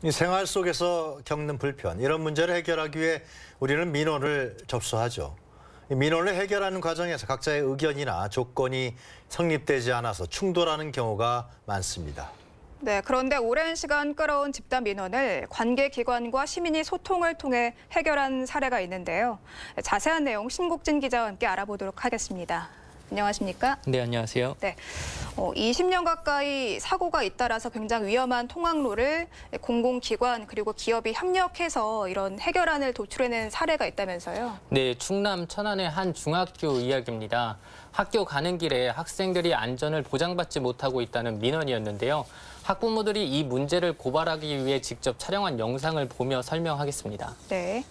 이 생활 속에서 겪는 불편, 이런 문제를 해결하기 위해 우리는 민원을 접수하죠. 이 민원을 해결하는 과정에서 각자의 의견이나 조건이 성립되지 않아서 충돌하는 경우가 많습니다. 네, 그런데 오랜 시간 끌어온 집단 민원을 관계기관과 시민이 소통을 통해 해결한 사례가 있는데요. 자세한 내용 신국진 기자와 함께 알아보도록 하겠습니다. 안녕하십니까? 네, 안녕하세요. 네, 20년 가까이 사고가 잇따라서 굉장히 위험한 통학로를 공공기관 그리고 기업이 협력해서 이런 해결안을 도출해낸 사례가 있다면서요? 네, 충남 천안의 한 중학교 이야기입니다. 학교 가는 길에 학생들이 안전을 보장받지 못하고 있다는 민원이었는데요. 학부모들이 이 문제를 고발하기 위해 직접 촬영한 영상을 보며 설명하겠습니다. 네.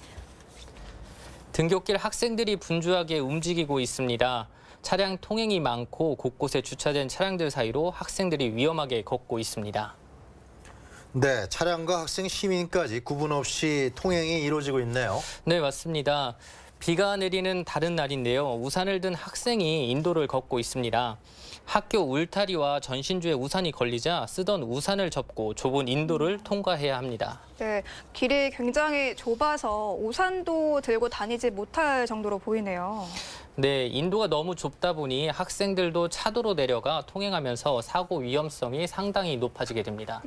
등굣길 학생들이 분주하게 움직이고 있습니다. 차량 통행이 많고 곳곳에 주차된 차량들 사이로 학생들이 위험하게 걷고 있습니다. 네, 차량과 학생, 시민까지 구분 없이 통행이 이루어지고 있네요. 네, 맞습니다. 비가 내리는 다른 날인데요. 우산을 든 학생이 인도를 걷고 있습니다. 학교 울타리와 전신주에 우산이 걸리자 쓰던 우산을 접고 좁은 인도를 통과해야 합니다. 네, 길이 굉장히 좁아서 우산도 들고 다니지 못할 정도로 보이네요. 네, 인도가 너무 좁다 보니 학생들도 차도로 내려가 통행하면서 사고 위험성이 상당히 높아지게 됩니다.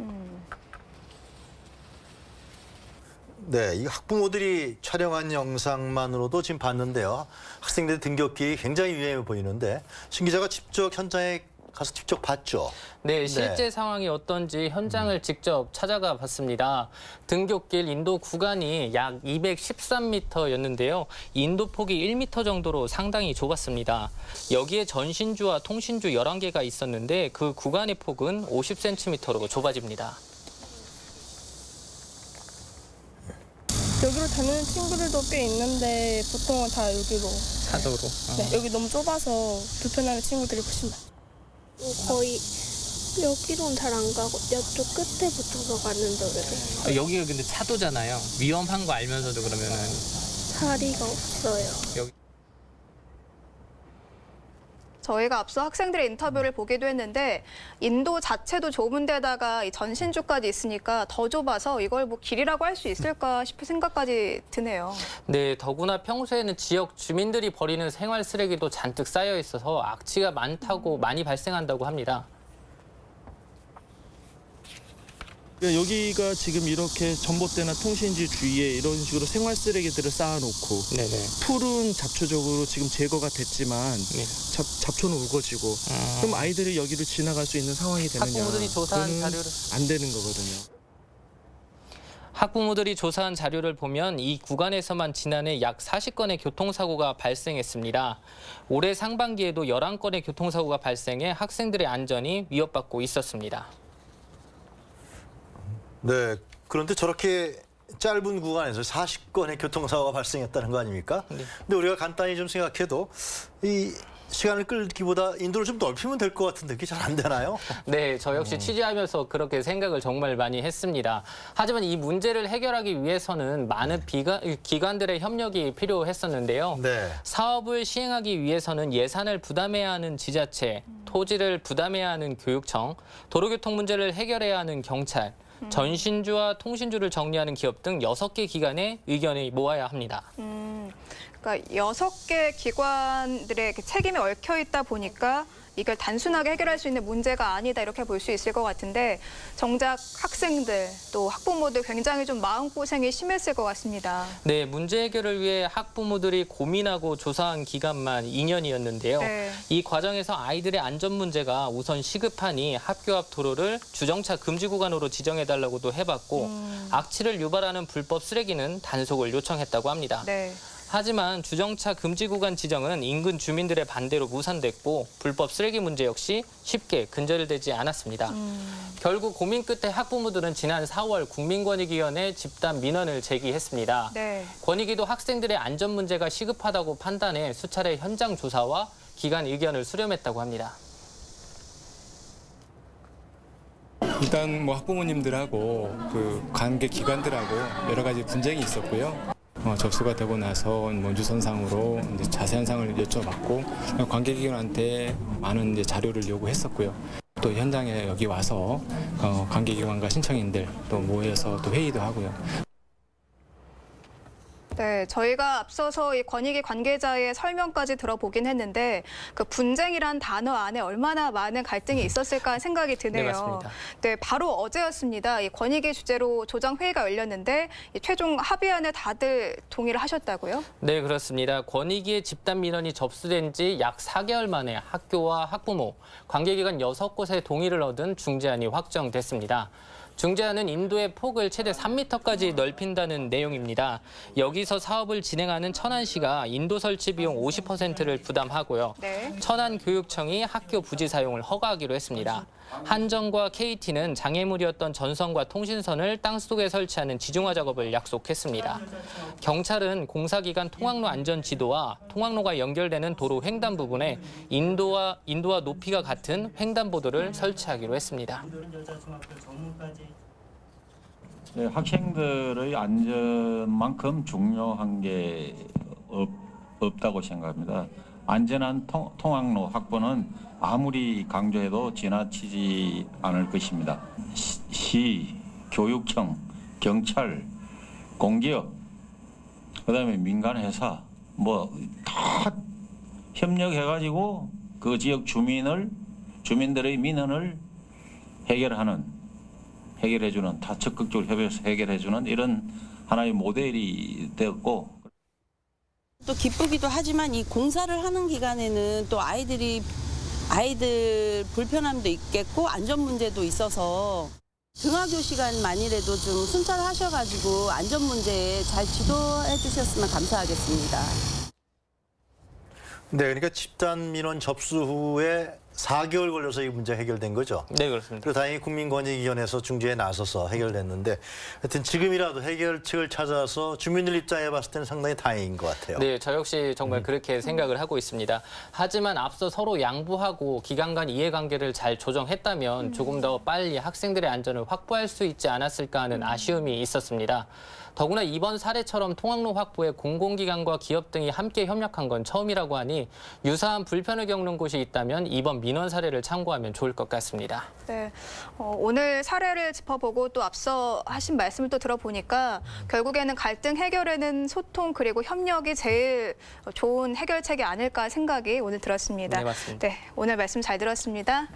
네, 이 학부모들이 촬영한 영상만으로도 지금 봤는데요. 학생들 등굣길이 굉장히 위험해 보이는데 신 기자가 직접 현장에 가서 직접 봤죠. 네, 실제 상황이 어떤지 현장을 직접 찾아가 봤습니다. 등굣길 인도 구간이 약 213m였는데요. 인도 폭이 1m 정도로 상당히 좁았습니다. 여기에 전신주와 통신주 11개가 있었는데 그 구간의 폭은 50cm로 좁아집니다. 여기로 다니는 친구들도 꽤 있는데 보통은 다 여기로. 차도로. 네, 여기 너무 좁아서 불편해하는 친구들이 훨씬 많아요. 거의 여기로는 잘 안 가고 이쪽 끝에 붙어서 가는데 그래도 여기가 근데 차도잖아요. 위험한 거 알면서도 그러면은 자리가 없어요. 여기. 저희가 앞서 학생들의 인터뷰를 보기도 했는데 인도 자체도 좁은 데다가 이 전신주까지 있으니까 더 좁아서 이걸 뭐 길이라고 할 수 있을까 싶은 생각까지 드네요. 네, 더구나 평소에는 지역 주민들이 버리는 생활 쓰레기도 잔뜩 쌓여 있어서 악취가 많이 발생한다고 합니다. 여기가 지금 이렇게 전봇대나 통신지 주위에 이런 식으로 생활 쓰레기들을 쌓아놓고 풀은 잡초적으로 지금 제거가 됐지만 잡초는 우거지고 그럼 아이들이 여기를 지나갈 수 있는 상황이 되느냐. 학부모들이 조사한 자료를 안 되는 거거든요. 학부모들이 조사한 자료를 보면 이 구간에서만 지난해 약 40건의 교통사고가 발생했습니다. 올해 상반기에도 11건의 교통사고가 발생해 학생들의 안전이 위협받고 있었습니다. 네, 그런데 저렇게 짧은 구간에서 40건의 교통사고가 발생했다는 거 아닙니까? 네. 근데 우리가 간단히 좀 생각해도 이 시간을 끌기보다 인도를 좀 넓히면 될 것 같은데 그게 잘 안 되나요? 네, 저 역시 취재하면서 그렇게 생각을 정말 많이 했습니다. 하지만 이 문제를 해결하기 위해서는 많은 기관들의 협력이 필요했었는데요. 네. 사업을 시행하기 위해서는 예산을 부담해야 하는 지자체, 토지를 부담해야 하는 교육청, 도로교통 문제를 해결해야 하는 경찰, 전신주와 통신주를 정리하는 기업 등 6개 기관의 의견을 모아야 합니다. 그러니까 6개 기관들의 책임이 얽혀 있다 보니까 이걸 단순하게 해결할 수 있는 문제가 아니다 이렇게 볼 수 있을 것 같은데 정작 학생들 또 학부모들 굉장히 좀 마음고생이 심했을 것 같습니다. 네, 문제 해결을 위해 학부모들이 고민하고 조사한 기간만 2년이었는데요. 네. 이 과정에서 아이들의 안전 문제가 우선 시급하니 학교 앞 도로를 주정차 금지 구간으로 지정해달라고도 해봤고 악취를 유발하는 불법 쓰레기는 단속을 요청했다고 합니다. 네. 하지만 주정차 금지 구간 지정은 인근 주민들의 반대로 무산됐고 불법 쓰레기 문제 역시 쉽게 근절되지 않았습니다. 결국 고민 끝에 학부모들은 지난 4월 국민권익위원회 집단 민원을 제기했습니다. 네. 권익위도 학생들의 안전 문제가 시급하다고 판단해 수차례 현장 조사와 기관 의견을 수렴했다고 합니다. 일단 뭐 학부모님들하고 그 관계 기관들하고 여러 가지 분쟁이 있었고요. 접수가 되고 나서 뭐 유선상으로 이제 자세한 사항을 여쭤봤고 관계기관한테 많은 이제 자료를 요구했었고요. 또 현장에 여기 와서 관계기관과 신청인들 또 모여서 또 회의도 하고요. 네, 저희가 앞서서 이 권익위 관계자의 설명까지 들어보긴 했는데 그 분쟁이란 단어 안에 얼마나 많은 갈등이 있었을까 생각이 드네요. 네, 맞습니다. 네, 바로 어제였습니다. 이 권익위 주재로 조정 회의가 열렸는데 이 최종 합의안에 다들 동의를 하셨다고요? 네, 그렇습니다. 권익위의 집단 민원이 접수된 지 약 4개월 만에 학교와 학부모, 관계기관 6곳의 동의를 얻은 중재안이 확정됐습니다. 중재안은 인도의 폭을 최대 3m까지 넓힌다는 내용입니다. 여기서 사업을 진행하는 천안시가 인도 설치 비용 50%를 부담하고요. 네. 천안교육청이 학교 부지 사용을 허가하기로 했습니다. 한정과 KT는 장애물이었던 전선과 통신선을 땅속에 설치하는 지중화 작업을 약속했습니다. 경찰은 공사기간 통학로 안전 지도와 통학로가 연결되는 도로 횡단 부분에 인도와 높이가 같은 횡단보도를 설치하기로 했습니다. 네, 학생들의 안전만큼 중요한 게 없다고 생각합니다. 안전한 통학로 확보는 아무리 강조해도 지나치지 않을 것입니다. 시, 교육청, 경찰, 공기업, 그다음에 민간 회사 뭐 다 협력해가지고 그 지역 주민들의 민원을 해결해주는, 다 적극적으로 협의해서 해결해주는 이런 하나의 모델이 되었고. 또 기쁘기도 하지만 이 공사를 하는 기간에는 또 아이들 불편함도 있겠고 안전 문제도 있어서 등하교 시간만이라도 좀 순찰하셔가지고 안전 문제에 잘 지도해 주셨으면 감사하겠습니다. 네, 그러니까 집단 민원 접수 후에 4개월 걸려서 이 문제 해결된 거죠. 네, 그렇습니다. 그리고 다행히 국민권익위원회에서 중재에 나서서 해결됐는데 하여튼 지금이라도 해결책을 찾아서 주민들 입장에 봤을 때는 상당히 다행인 것 같아요. 네, 저 역시 정말 그렇게 생각을 하고 있습니다. 하지만 앞서 서로 양보하고 기관 간 이해관계를 잘 조정했다면 조금 더 빨리 학생들의 안전을 확보할 수 있지 않았을까 하는 아쉬움이 있었습니다. 더구나 이번 사례처럼 통학로 확보에 공공기관과 기업 등이 함께 협력한 건 처음이라고 하니 유사한 불편을 겪는 곳이 있다면 이번 민원 사례를 참고하면 좋을 것 같습니다. 네, 오늘 사례를 짚어보고 또 앞서 하신 말씀을 또 들어보니까 결국에는 갈등 해결에는 소통 그리고 협력이 제일 좋은 해결책이 아닐까 생각이 오늘 들었습니다. 네, 맞습니다. 네, 오늘 말씀 잘 들었습니다.